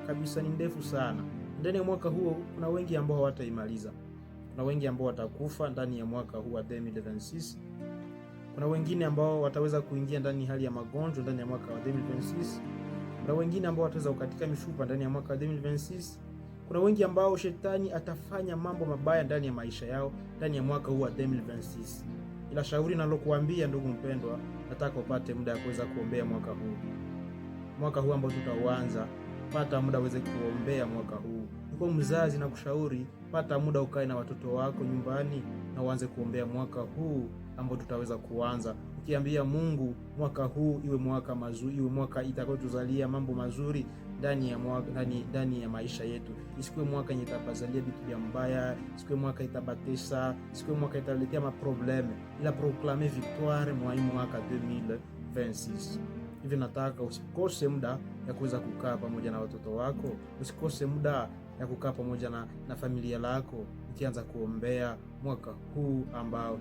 kabisa ni ndefu sana. Ndani ya mwaka huo kuna wengi ambao hawataimaliza. Kuna wengi ambao watakufa ndani ya mwaka huu wa 2026. Kuna wengine ambao wataweza kuingia ndani hali ya magonjwa ndani ya mwaka wa 2026. Kuna wengine ambao wataweza kukatika mifupa ndani ya mwaka wa 2026. Kuna wengi ambao shetani atafanya mambo mabaya ndani ya maisha yao ndani ya mwaka huu wa 2026. Ila shauri nalokuambia ndugu mpendwa, nataka upate muda ya kuweza kuombea mwaka huu. Mwaka huu ambao tutauanza, pata muda uweze kuombea mwaka huu. Uko mzazi na kushauri, pata muda ukae na watoto wako nyumbani na uanze kuombea mwaka huu ambao tutaweza kuanza. Ukiambia Mungu mwaka huu iwe mwaka mazuri, iwe mwaka itakayotuzalia mambo mazuri ndani ya mwaka, ndani ya maisha yetu. Isikuwe mwaka yenye itabazalia vitu vya mbaya, isikuwe mwaka itabatesa, isikuwe mwaka italetea maprobleme, ila proclamer victoire mwaka 2026. Hivi nataka usikose muda ya kuweza kukaa pamoja na watoto wako, usikose muda ya kukaa pamoja na familia lako, ukianza kuombea mwaka huu ambao